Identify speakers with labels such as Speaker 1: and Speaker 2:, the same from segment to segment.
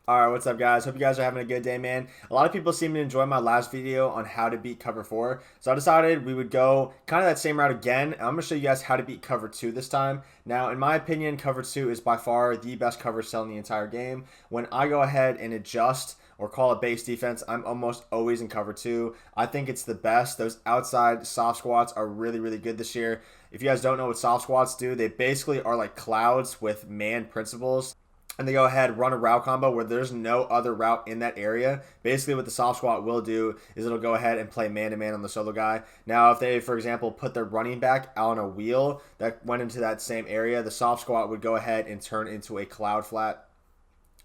Speaker 1: Alright, what's up guys? Hope you guys are having a good day, man. A lot of people seem to enjoy my last video on how to beat cover 4. So I decided we would go kind of that same route again. And I'm going to show you guys how to beat cover 2 this time. Now, in my opinion, cover 2 is by far the best cover cell in the entire game. When I go ahead and adjust or call a base defense, I'm almost always in cover 2. I think it's the best. Those outside soft squats are really, really good this year. If you guys don't know what soft squats do, they basically are like clouds with man principles, and they go ahead run a route combo where there's no other route in that area. Basically what the soft squat will do is it'll go ahead and play man-to-man on the solo guy. Now if they, for example, put their running back on a wheel that went into that same area, the soft squat would go ahead and turn into a cloud flat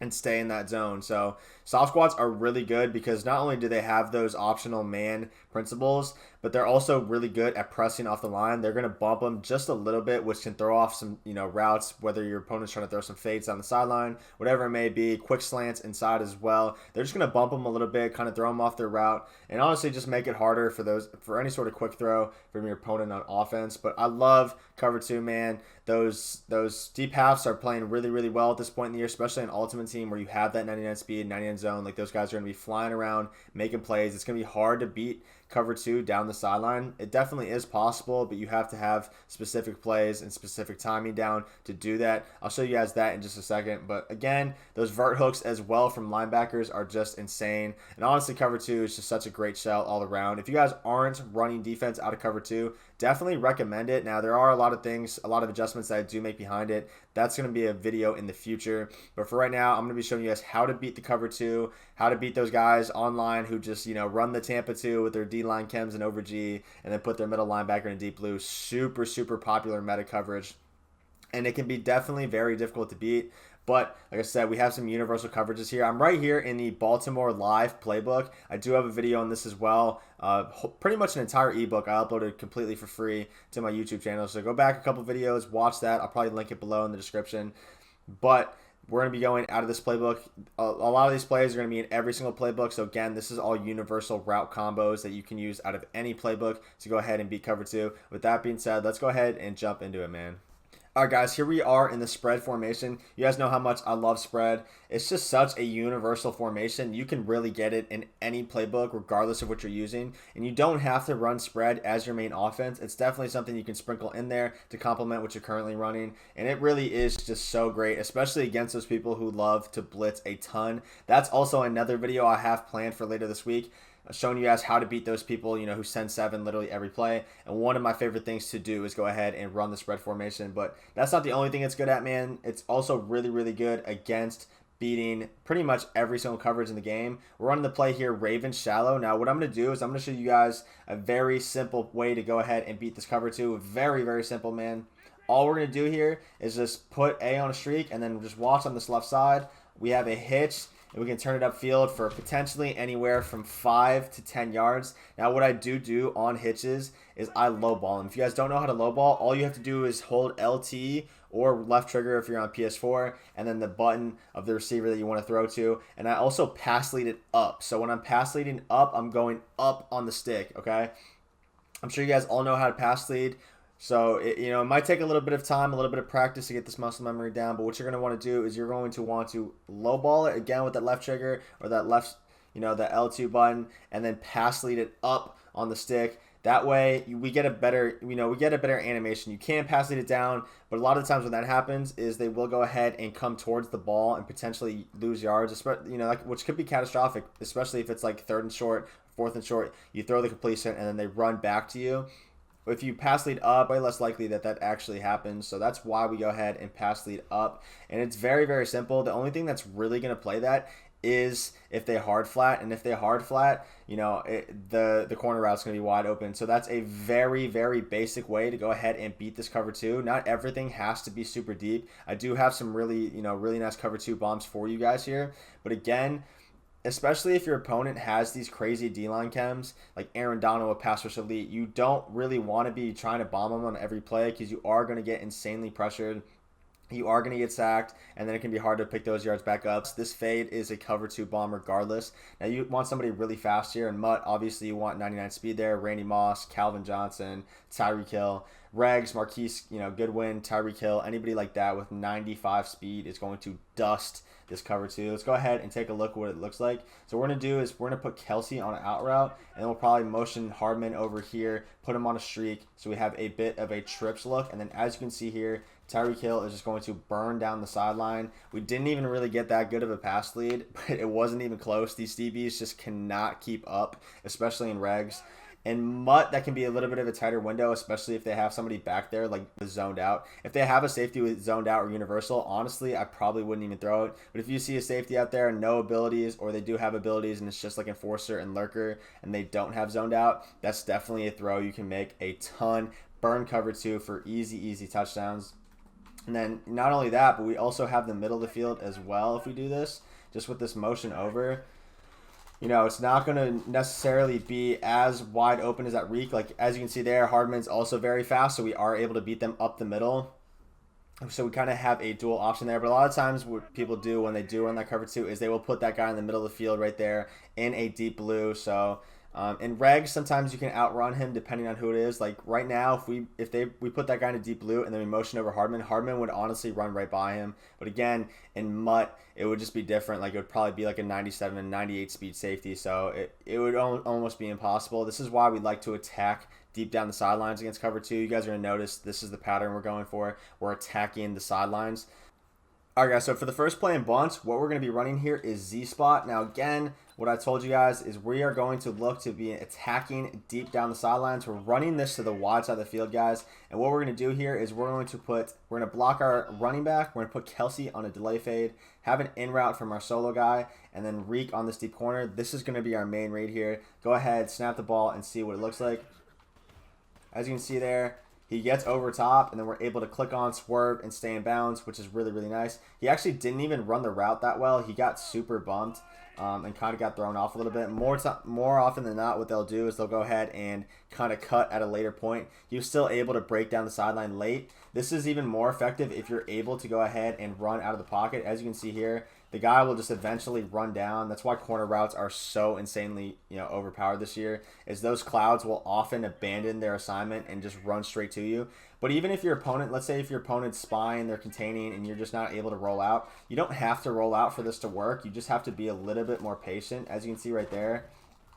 Speaker 1: and stay in that zone. So soft squats are really good because not only do they have those optional man principles, but they're also really good at pressing off the line. They're going to bump them just a little bit, which can throw off some, routes, whether your opponent's trying to throw some fades on the sideline, whatever it may be, quick slants inside as well. They're just going to bump them a little bit, kind of throw them off their route, and honestly just make it harder for any sort of quick throw from your opponent on offense. But I love cover 2, man. Those deep halves are playing really, really well at this point in the year, especially an ultimate team where you have that 99 speed, 99 zone. Like, those guys are going to be flying around, making plays. It's going to be hard to beat cover 2 down the sideline. It definitely is possible, but you have to have specific plays and specific timing down to do that. I'll show you guys that in just a second. But again, those vert hooks as well from linebackers are just insane. And honestly, cover 2 is just such a great shell all around. If you guys aren't running defense out of cover 2, definitely recommend it. Now, there are a lot of things, a lot of adjustments that I do make behind it. That's going to be a video in the future. But for right now, I'm going to be showing you guys how to beat the cover 2, how to beat those guys online who just, run the Tampa 2 with their D-line chems and over G, and then put their middle linebacker in deep blue. Super, super popular meta coverage. And it can be definitely very difficult to beat. But like I said, we have some universal coverages here. I'm right here in the Baltimore Live playbook. I do have a video on this as well. Pretty much an entire ebook I uploaded completely for free to my YouTube channel. So go back a couple videos, watch that. I'll probably link it below in the description. But we're going to be going out of this playbook. A lot of these plays are going to be in every single playbook. So again, this is all universal route combos that you can use out of any playbook to go ahead and beat cover 2. With that being said, let's go ahead and jump into it, man. Alright guys, here we are in the spread formation. You guys know how much I love spread. It's just such a universal formation. You can really get it in any playbook regardless of what you're using. And you don't have to run spread as your main offense. It's definitely something you can sprinkle in there to complement what you're currently running. And it really is just so great, especially against those people who love to blitz a ton. That's also another video I have planned for later this week, showing you guys how to beat those people, who send 7 literally every play. And one of my favorite things to do is go ahead and run the spread formation. But that's not the only thing it's good at, man. It's also really, really good against beating pretty much every single coverage in the game. We're running the play here, Raven Shallow. Now, what I'm going to do is I'm going to show you guys a very simple way to go ahead and beat this cover 2. Very, very simple, man. All we're going to do here is just put A on a streak and then just watch on this left side. We have a hitch, and we can turn it upfield for potentially anywhere from 5 to 10 yards. Now, what I do on hitches is I lowball them. If you guys don't know how to lowball, all you have to do is hold LT or left trigger if you're on PS4, and then the button of the receiver that you want to throw to. And I also pass lead it up. So when I'm pass leading up, I'm going up on the stick, okay? I'm sure you guys all know how to pass lead. So, it might take a little bit of time, a little bit of practice to get this muscle memory down. But what you're going to want to do is you're going to want to lowball it again with that left trigger or that left, that L2 button, and then pass lead it up on the stick. That way, we get a better, animation. You can pass lead it down, but a lot of the times when that happens is they will go ahead and come towards the ball and potentially lose yards, which could be catastrophic, especially if it's like 3rd and short, 4th and short. You throw the completion and then they run back to you. If you pass lead up, way less likely that actually happens. So that's why we go ahead and pass lead up. And it's very, very simple. The only thing that's really going to play that is if they hard flat. And if they hard flat, the corner route's going to be wide open. So that's a very, very basic way to go ahead and beat this cover 2. Not everything has to be super deep. I do have some really, really nice cover 2 bombs for you guys here. But again, especially if your opponent has these crazy D-line chems, like Aaron Donald with Pass Rush Elite, you don't really want to be trying to bomb them on every play because you are going to get insanely pressured. You are going to get sacked, and then it can be hard to pick those yards back up. So this fade is a cover 2 bomb regardless. Now, you want somebody really fast here, and Mutt, obviously, you want 99 speed there. Randy Moss, Calvin Johnson, Tyreek Hill, Regs, Marquise, Goodwin, Tyreek Hill, anybody like that with 95 speed is going to dust this cover 2. Let's go ahead and take a look at what it looks like. So what we're going to do is we're going to put Kelsey on an out route, and then we'll probably motion Hardman over here, put him on a streak, so we have a bit of a trips look. And then as you can see here, Tyreek Hill is just going to burn down the sideline. We didn't even really get that good of a pass lead, but it wasn't even close. These DBs just cannot keep up, especially in regs. In MUT, that can be a little bit of a tighter window, especially if they have somebody back there like zoned out. If they have a safety with zoned out or universal, honestly, I probably wouldn't even throw it. But if you see a safety out there and no abilities, or they do have abilities and it's just like Enforcer and Lurker and they don't have zoned out, that's definitely a throw you can make a ton. Burn cover 2 for easy touchdowns. And then not only that, but we also have the middle of the field as well if we do this, just with this motion over. You know, it's not going to necessarily be as wide open as that Reek. Like, as you can see there, Hardman's also very fast, so we are able to beat them up the middle. So we kind of have a dual option there. But a lot of times what people do when they do run that cover 2 is they will put that guy in the middle of the field right there in a deep blue. So in regs, sometimes you can outrun him depending on who it is. Like right now, if we put that guy in a deep blue and then we motion over Hardman would honestly run right by him. But again, in MUT, it would just be different. Like it would probably be like a 97, 98 speed safety. So it would almost be impossible. This is why we like to attack deep down the sidelines against cover 2. You guys are going to notice this is the pattern we're going for. We're attacking the sidelines. Alright guys, so for the first play in bunch, what we're going to be running here is Z-Spot. Now again, what I told you guys is we are going to look to be attacking deep down the sidelines. We're running this to the wide side of the field, guys. And what we're going to do here is we're going to block our running back. We're going to put Kelsey on a delay fade, have an in route from our solo guy, and then Reek on this deep corner. This is going to be our main read here. Go ahead, snap the ball, and see what it looks like. As you can see there, he gets over top, and then we're able to click on, swerve, and stay in bounds, which is really nice. He actually didn't even run the route that well. He got super bumped and kind of got thrown off a little bit. More often than not, what they'll do is they'll go ahead and kind of cut at a later point. He was still able to break down the sideline late. This is even more effective if you're able to go ahead and run out of the pocket. As you can see here, the guy will just eventually run down. That's why corner routes are so insanely, overpowered this year, is those clouds will often abandon their assignment and just run straight to you. But even if your opponent, let's say if your opponent's spying, they're containing, and you're just not able to roll out, you don't have to roll out for this to work. You just have to be a little bit more patient. As you can see right there,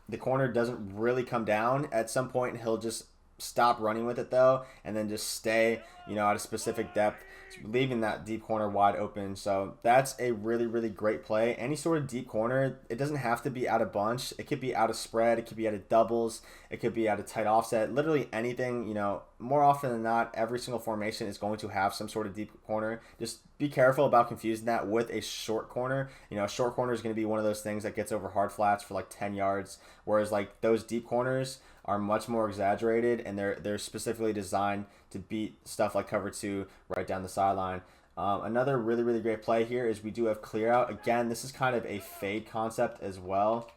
Speaker 1: the corner doesn't really come down. At some point, he'll just stop running with it though, and then just stay, at a specific depth, leaving that deep corner wide open. So that's a really great play. Any sort of deep corner, it doesn't have to be out of bunch. It could be out of spread. It could be out of doubles. It could be out of tight offset. Literally anything, more often than not, every single formation is going to have some sort of deep corner. Just be careful about confusing that with a short corner. A short corner is going to be one of those things that gets over hard flats for like 10 yards, whereas like those deep corners are much more exaggerated, and they're specifically designed to beat stuff like cover 2 right down the sideline. Another really great play here is we do have clear out. Again, this is kind of a fade concept as well.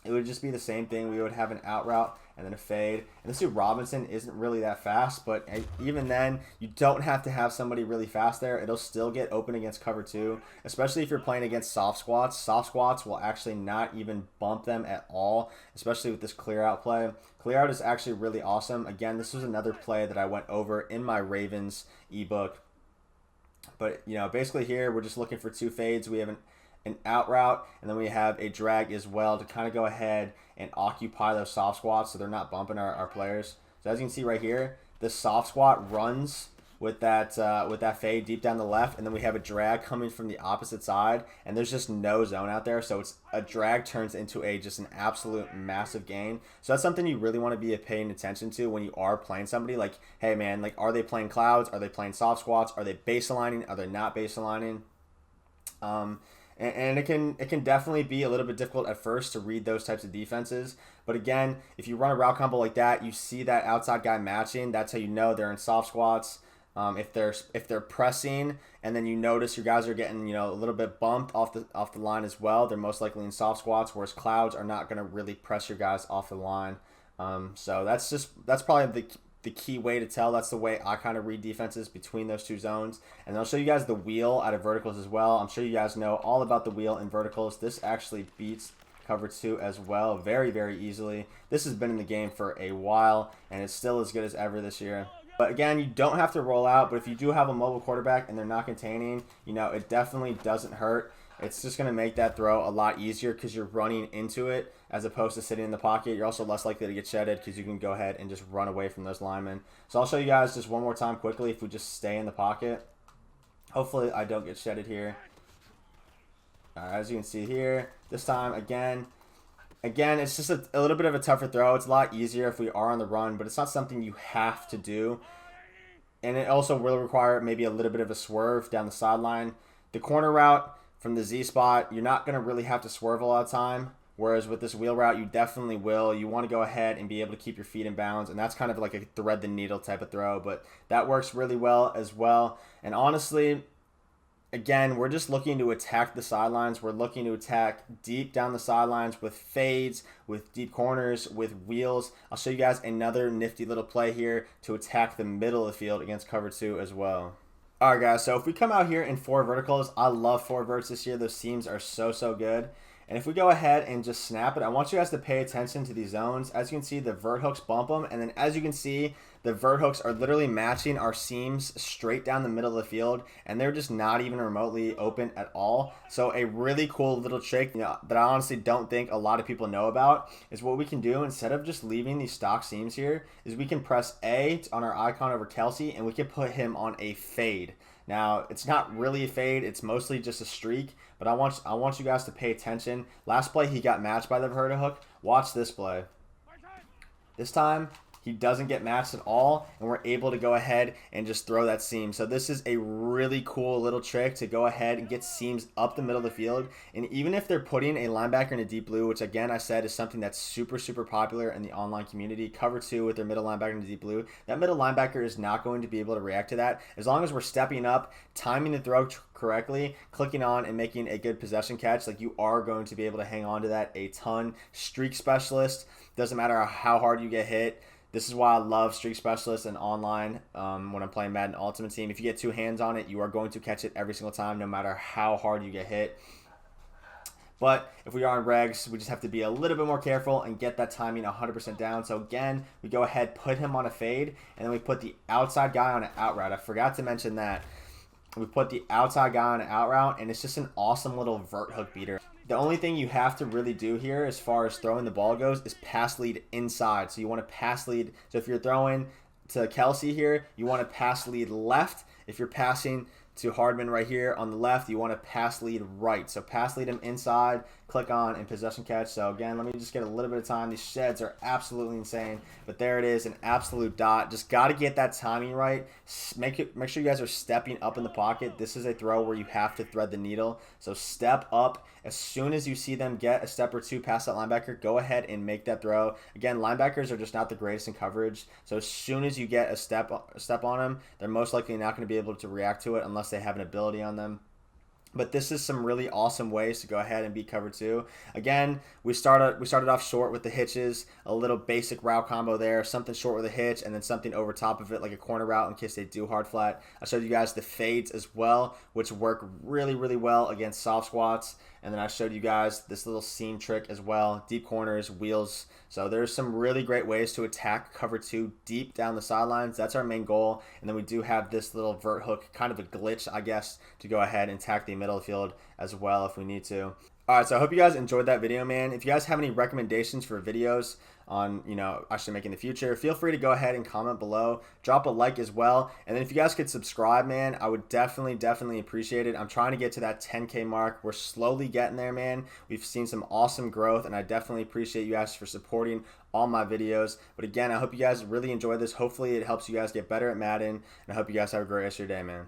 Speaker 1: It would just be the same thing. We would have an out route and then a fade. And this dude Robinson isn't really that fast, but even then, you don't have to have somebody really fast there. It'll still get open against cover 2, especially if you're playing against soft squats. Soft squats will actually not even bump them at all, especially with this clear out play. Clear out is actually really awesome. Again, this was another play that I went over in my Ravens ebook. But, basically here, we're just looking for 2 fades. We have an out route, and then we have a drag as well to kind of go ahead and occupy those soft squats so they're not bumping our players. So as you can see right here, this soft squat runs with that fade deep down the left, and then we have a drag coming from the opposite side, and there's just no zone out there, so it's a drag turns into just an absolute massive gain. So that's something you really want to be paying attention to when you are playing somebody. Like, hey man, like, are they playing clouds? Are they playing soft squats? Are they base aligning? Are they not base aligning? And it can definitely be a little bit difficult at first to read those types of defenses. But again, if you run a route combo like that, you see that outside guy matching. That's how you know they're in soft squats. If they're pressing, and then you notice your guys are getting a little bit bumped off the line as well, they're most likely in soft squats. Whereas clouds are not going to really press your guys off the line. So that's probably the key way to tell. That's the way I kind of read defenses between those 2 zones. And I'll show you guys the wheel out of verticals as well. I'm sure you guys know all about the wheel in verticals. This actually beats cover 2 as well very easily. This has been in the game for a while, and it's still as good as ever this year. But again, you don't have to roll out, but if you do have a mobile quarterback and they're not containing, it definitely doesn't hurt. It's just going to make that throw a lot easier because you're running into it as opposed to sitting in the pocket. You're also less likely to get shedded because you can go ahead and just run away from those linemen. So I'll show you guys just one more time quickly if we just stay in the pocket. Hopefully I don't get shedded here. As you can see here, this time again, it's just a little bit of a tougher throw. It's a lot easier if we are on the run, but it's not something you have to do. And it also will require maybe a little bit of a swerve down the sideline. The corner route from the Z spot, you're not going to really have to swerve a lot of time. Whereas with this wheel route, you definitely will. You want to go ahead and be able to keep your feet in bounds. And that's kind of like a thread the needle type of throw. But that works really well as well. And honestly, again, we're just looking to attack the sidelines. We're looking to attack deep down the sidelines with fades, with deep corners, with wheels. I'll show you guys another nifty little play here to attack the middle of the field against cover 2 as well. All right, guys, so if we come out here in 4 verticals, I love 4 verts this year. Those seams are so good. And if we go ahead and just snap it, I want you guys to pay attention to these zones. As you can see, the vert hooks bump them. And then as you can see, the vert hooks are literally matching our seams straight down the middle of the field. And they're just not even remotely open at all. So a really cool little trick, that I honestly don't think a lot of people know about is what we can do instead of just leaving these stock seams here is we can press A on our icon over Kelsey and we can put him on a fade. Now, it's not really a fade. It's mostly just a streak. But I want you guys to pay attention. Last play, he got matched by the verta hook. Watch this play. This time, he doesn't get matched at all, and we're able to go ahead and just throw that seam. So this is a really cool little trick to go ahead and get seams up the middle of the field. And even if they're putting a linebacker in a deep blue, which again I said is something that's super popular in the online community, cover 2 with their middle linebacker in the deep blue, that middle linebacker is not going to be able to react to that. As long as we're stepping up, timing the throw correctly, clicking on and making a good possession catch, like you are going to be able to hang on to that a ton. Streak specialist, doesn't matter how hard you get hit. This is why I love Streak Specialist and online when I'm playing Madden Ultimate Team. If you get 2 hands on it, you are going to catch it every single time, no matter how hard you get hit. But if we are in regs, we just have to be a little bit more careful and get that timing 100% down. So again, we go ahead, put him on a fade, and then we put the outside guy on an out route. I forgot to mention that. We put the outside guy on an out route, and it's just an awesome little vert hook beater. The only thing you have to really do here as far as throwing the ball goes is pass lead inside. So you want to pass lead. So if you're throwing to Kelsey here, you want to pass lead left. If you're passing to Hardman right here on the left, you want to pass lead right. So pass lead him inside, click on, and possession catch. So again, let me just get a little bit of time. These sheds are absolutely insane, but there it is, an absolute dot. Just got to get that timing right. Make sure you guys are stepping up in the pocket. This is a throw where you have to thread the needle. So step up. As soon as you see them get a step or two past that linebacker, go ahead and make that throw. Again, linebackers are just not the greatest in coverage. So as soon as you get a step on them, they're most likely not going to be able to react to it unless they have an ability on them. But this is some really awesome ways to go ahead and beat cover 2. Again, we started off short with the hitches, a little basic route combo there, something short with a hitch, and then something over top of it like a corner route in case they do hard flat. I showed you guys the fades as well, which work really well against soft squats. And then I showed you guys this little seam trick as well, deep corners, wheels. So there's some really great ways to attack cover 2 deep down the sidelines. That's our main goal. And then we do have this little vert hook, kind of a glitch, I guess, to go ahead and attack the middle of the field as well if we need to. All right, so I hope you guys enjoyed that video, man. If you guys have any recommendations for videos on, I should make in the future, feel free to go ahead and comment below. Drop a like as well. And then if you guys could subscribe, man, I would definitely appreciate it. I'm trying to get to that 10K mark. We're slowly getting there, man. We've seen some awesome growth, and I definitely appreciate you guys for supporting all my videos. But again, I hope you guys really enjoy this. Hopefully it helps you guys get better at Madden, and I hope you guys have a great rest of your day, man.